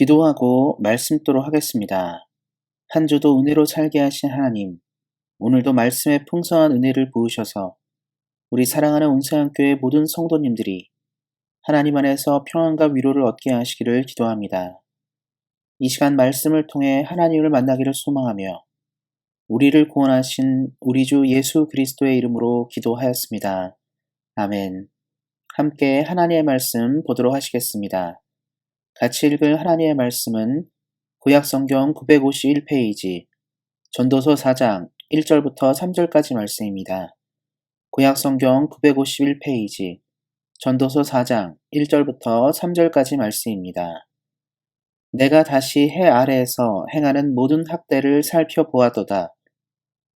기도하고 말씀도록 하겠습니다. 한 주도 은혜로 살게 하신 하나님, 오늘도 말씀의 풍성한 은혜를 부으셔서 우리 사랑하는 운세양교회 모든 성도님들이 하나님 안에서 평안과 위로를 얻게 하시기를 기도합니다. 이 시간 말씀을 통해 하나님을 만나기를 소망하며 우리를 구원하신 우리 주 예수 그리스도의 이름으로 기도하였습니다. 아멘. 함께 하나님의 말씀 보도록 하시겠습니다. 같이 읽을 하나님의 말씀은 구약성경 951페이지 전도서 4장 1절부터 3절까지 말씀입니다. 구약성경 951페이지 전도서 4장 1절부터 3절까지 말씀입니다. 내가 다시 해 아래에서 행하는 모든 학대를 살펴보았도다.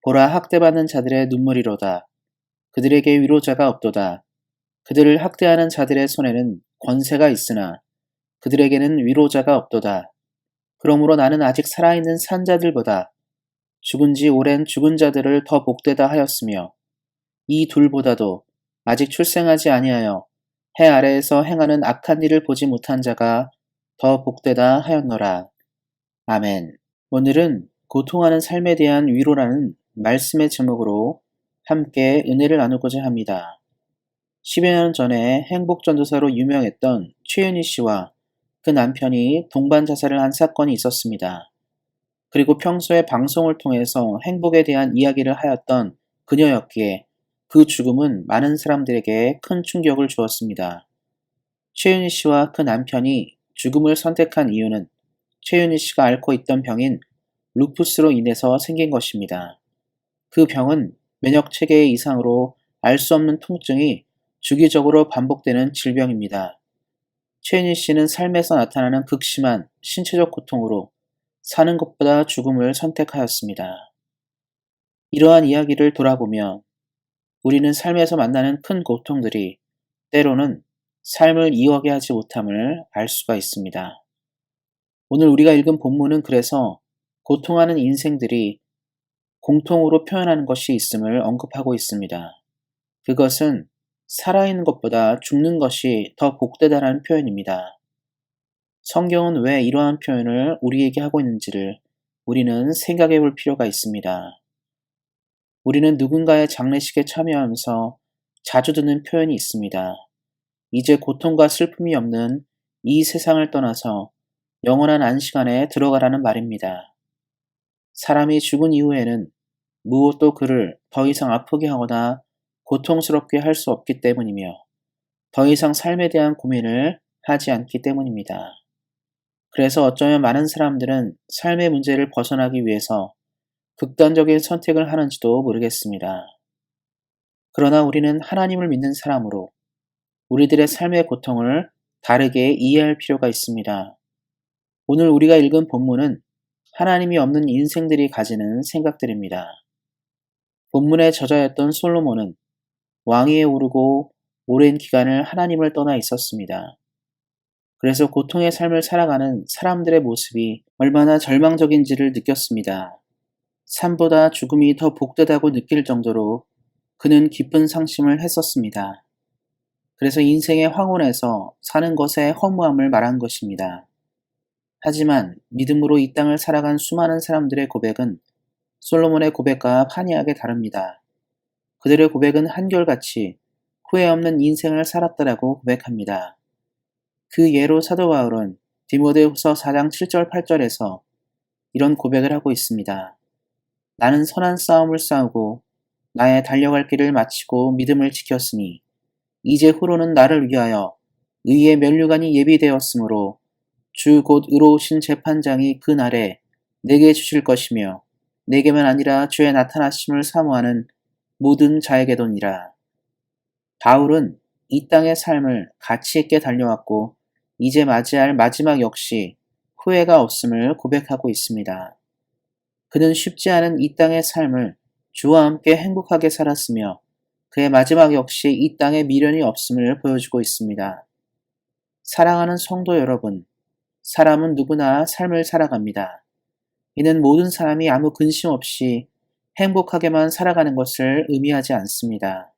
보라, 학대받는 자들의 눈물이로다. 그들에게 위로자가 없도다. 그들을 학대하는 자들의 손에는 권세가 있으나 그들에게는 위로자가 없도다. 그러므로 나는 아직 살아있는 산자들보다 죽은 지 오랜 죽은 자들을 더 복되다 하였으며 이 둘보다도 아직 출생하지 아니하여 해 아래에서 행하는 악한 일을 보지 못한 자가 더 복되다 하였노라. 아멘. 오늘은 고통하는 삶에 대한 위로라는 말씀의 제목으로 함께 은혜를 나누고자 합니다. 10여 년 전에 행복전도사로 유명했던 최윤희 씨와 그 남편이 동반 자살을 한 사건이 있었습니다. 그리고 평소에 방송을 통해서 행복에 대한 이야기를 하였던 그녀였기에 그 죽음은 많은 사람들에게 큰 충격을 주었습니다. 최윤희 씨와 그 남편이 죽음을 선택한 이유는 최윤희 씨가 앓고 있던 병인 루푸스로 인해서 생긴 것입니다. 그 병은 면역 체계의 이상으로 알 수 없는 통증이 주기적으로 반복되는 질병입니다. 최윤희 씨는 삶에서 나타나는 극심한 신체적 고통으로 사는 것보다 죽음을 선택하였습니다. 이러한 이야기를 돌아보면 우리는 삶에서 만나는 큰 고통들이 때로는 삶을 이어가게 하지 못함을 알 수가 있습니다. 오늘 우리가 읽은 본문은 그래서 고통하는 인생들이 공통으로 표현하는 것이 있음을 언급하고 있습니다. 그것은 살아있는 것보다 죽는 것이 더 복되다라는 표현입니다. 성경은 왜 이러한 표현을 우리에게 하고 있는지를 우리는 생각해 볼 필요가 있습니다. 우리는 누군가의 장례식에 참여하면서 자주 듣는 표현이 있습니다. 이제 고통과 슬픔이 없는 이 세상을 떠나서 영원한 안식안에 들어가라는 말입니다. 사람이 죽은 이후에는 무엇도 그를 더 이상 아프게 하거나 고통스럽게 할 수 없기 때문이며 더 이상 삶에 대한 고민을 하지 않기 때문입니다. 그래서 어쩌면 많은 사람들은 삶의 문제를 벗어나기 위해서 극단적인 선택을 하는지도 모르겠습니다. 그러나 우리는 하나님을 믿는 사람으로 우리들의 삶의 고통을 다르게 이해할 필요가 있습니다. 오늘 우리가 읽은 본문은 하나님이 없는 인생들이 가지는 생각들입니다. 본문의 저자였던 솔로몬은 왕위에 오르고 오랜 기간을 하나님을 떠나 있었습니다. 그래서 고통의 삶을 살아가는 사람들의 모습이 얼마나 절망적인지를 느꼈습니다. 삶보다 죽음이 더 복되다고 느낄 정도로 그는 깊은 상심을 했었습니다. 그래서 인생의 황혼에서 사는 것의 허무함을 말한 것입니다. 하지만 믿음으로 이 땅을 살아간 수많은 사람들의 고백은 솔로몬의 고백과 판이하게 다릅니다. 그들의 고백은 한결같이 후회 없는 인생을 살았다라고 고백합니다. 그 예로 사도 바울은 디모데후서 4장 7절 8절에서 이런 고백을 하고 있습니다. 나는 선한 싸움을 싸우고 나의 달려갈 길을 마치고 믿음을 지켰으니 이제 후로는 나를 위하여 의의 면류관이 예비되었으므로 주 곧 의로우신 재판장이 그 날에 내게 주실 것이며 내게만 아니라 주의 나타나심을 사모하는 모든 자에게도니라. 바울은 이 땅의 삶을 가치 있게 달려왔고 이제 맞이할 마지막 역시 후회가 없음을 고백하고 있습니다. 그는 쉽지 않은 이 땅의 삶을 주와 함께 행복하게 살았으며 그의 마지막 역시 이 땅에 미련이 없음을 보여주고 있습니다. 사랑하는 성도 여러분, 사람은 누구나 삶을 살아갑니다. 이는 모든 사람이 아무 근심 없이 행복하게만 살아가는 것을 의미하지 않습니다.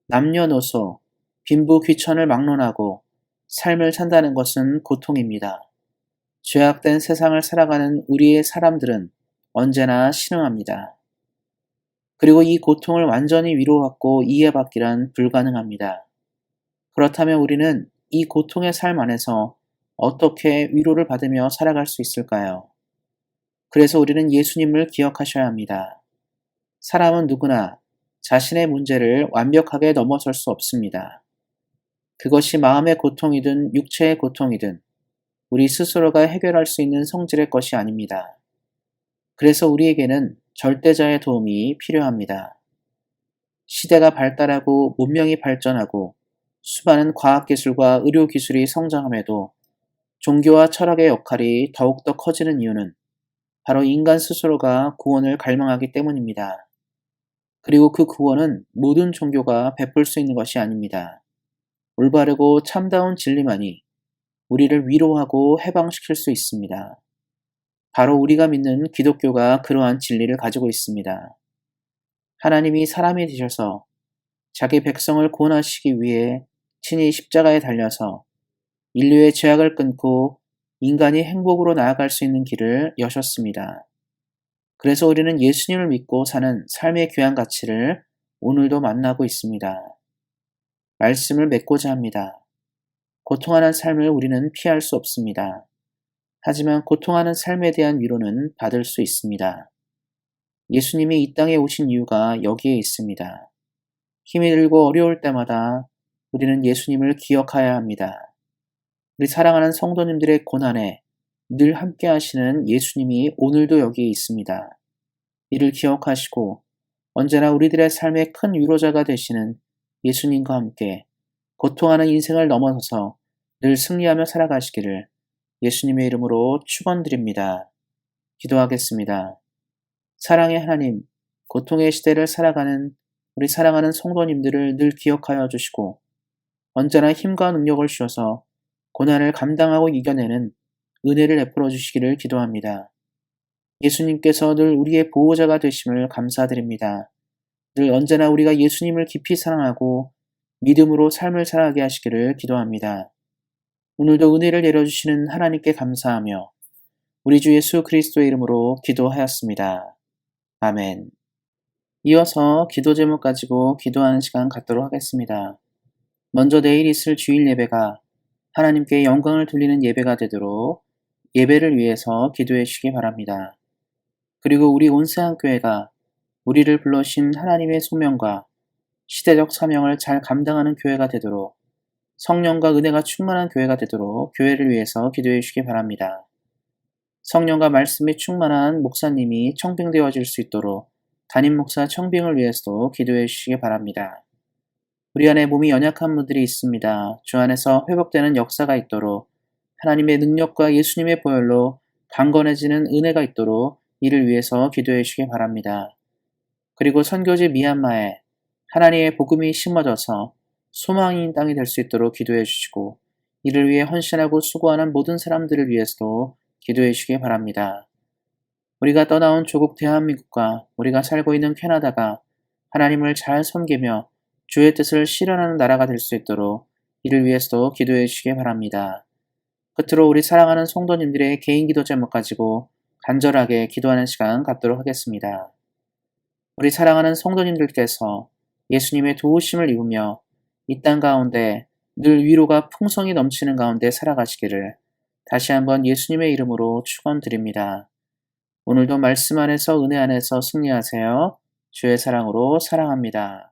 남녀노소, 빈부 귀천을 막론하고 삶을 산다는 것은 고통입니다. 죄악된 세상을 살아가는 우리의 사람들은 언제나 신음합니다. 그리고 이 고통을 완전히 위로받고 이해받기란 불가능합니다. 그렇다면 우리는 이 고통의 삶 안에서 어떻게 위로를 받으며 살아갈 수 있을까요? 그래서 우리는 예수님을 기억하셔야 합니다. 사람은 누구나 자신의 문제를 완벽하게 넘어설 수 없습니다. 그것이 마음의 고통이든 육체의 고통이든 우리 스스로가 해결할 수 있는 성질의 것이 아닙니다. 그래서 우리에게는 절대자의 도움이 필요합니다. 시대가 발달하고 문명이 발전하고 수많은 과학기술과 의료기술이 성장함에도 종교와 철학의 역할이 더욱더 커지는 이유는 바로 인간 스스로가 구원을 갈망하기 때문입니다. 그리고 그 구원은 모든 종교가 베풀 수 있는 것이 아닙니다. 올바르고 참다운 진리만이 우리를 위로하고 해방시킬 수 있습니다. 바로 우리가 믿는 기독교가 그러한 진리를 가지고 있습니다. 하나님이 사람이 되셔서 자기 백성을 구원하시기 위해 친히 십자가에 달려서 인류의 죄악을 끊고 인간이 행복으로 나아갈 수 있는 길을 여셨습니다. 그래서 우리는 예수님을 믿고 사는 삶의 귀한 가치를 오늘도 만나고 있습니다. 말씀을 맺고자 합니다. 고통하는 삶을 우리는 피할 수 없습니다. 하지만 고통하는 삶에 대한 위로는 받을 수 있습니다. 예수님이 이 땅에 오신 이유가 여기에 있습니다. 힘이 들고 어려울 때마다 우리는 예수님을 기억해야 합니다. 우리 사랑하는 성도님들의 고난에 늘 함께 하시는 예수님이 오늘도 여기에 있습니다. 이를 기억하시고 언제나 우리들의 삶의 큰 위로자가 되시는 예수님과 함께 고통하는 인생을 넘어서서 늘 승리하며 살아가시기를 예수님의 이름으로 축원드립니다. 기도하겠습니다. 사랑의 하나님, 고통의 시대를 살아가는 우리 사랑하는 성도님들을 늘 기억하여 주시고 언제나 힘과 능력을 주셔서 고난을 감당하고 이겨내는 은혜를 베풀어 주시기를 기도합니다. 예수님께서 늘 우리의 보호자가 되심을 감사드립니다. 늘 언제나 우리가 예수님을 깊이 사랑하고 믿음으로 삶을 살아가게 하시기를 기도합니다. 오늘도 은혜를 내려주시는 하나님께 감사하며 우리 주 예수 그리스도의 이름으로 기도하였습니다. 아멘. 이어서 기도 제목 가지고 기도하는 시간 갖도록 하겠습니다. 먼저 내일 있을 주일 예배가 하나님께 영광을 돌리는 예배가 되도록 예배를 위해서 기도해 주시기 바랍니다. 그리고 우리 온세한교회가 우리를 불러신 하나님의 소명과 시대적 사명을 잘 감당하는 교회가 되도록 성령과 은혜가 충만한 교회가 되도록 교회를 위해서 기도해 주시기 바랍니다. 성령과 말씀이 충만한 목사님이 청빙되어질 수 있도록 담임 목사 청빙을 위해서도 기도해 주시기 바랍니다. 우리 안에 몸이 연약한 분들이 있습니다. 주 안에서 회복되는 역사가 있도록 하나님의 능력과 예수님의 보혈로 강건해지는 은혜가 있도록 이를 위해서 기도해 주시기 바랍니다. 그리고 선교지 미얀마에 하나님의 복음이 심어져서 소망인 땅이 될 수 있도록 기도해 주시고 이를 위해 헌신하고 수고하는 모든 사람들을 위해서도 기도해 주시기 바랍니다. 우리가 떠나온 조국 대한민국과 우리가 살고 있는 캐나다가 하나님을 잘 섬기며 주의 뜻을 실현하는 나라가 될 수 있도록 이를 위해서도 기도해 주시기 바랍니다. 끝으로 우리 사랑하는 성도님들의 개인 기도 제목 가지고 간절하게 기도하는 시간 갖도록 하겠습니다. 우리 사랑하는 성도님들께서 예수님의 도우심을 입으며 이 땅 가운데 늘 위로가 풍성히 넘치는 가운데 살아가시기를 다시 한번 예수님의 이름으로 축원드립니다. 오늘도 말씀 안에서 은혜 안에서 승리하세요. 주의 사랑으로 사랑합니다.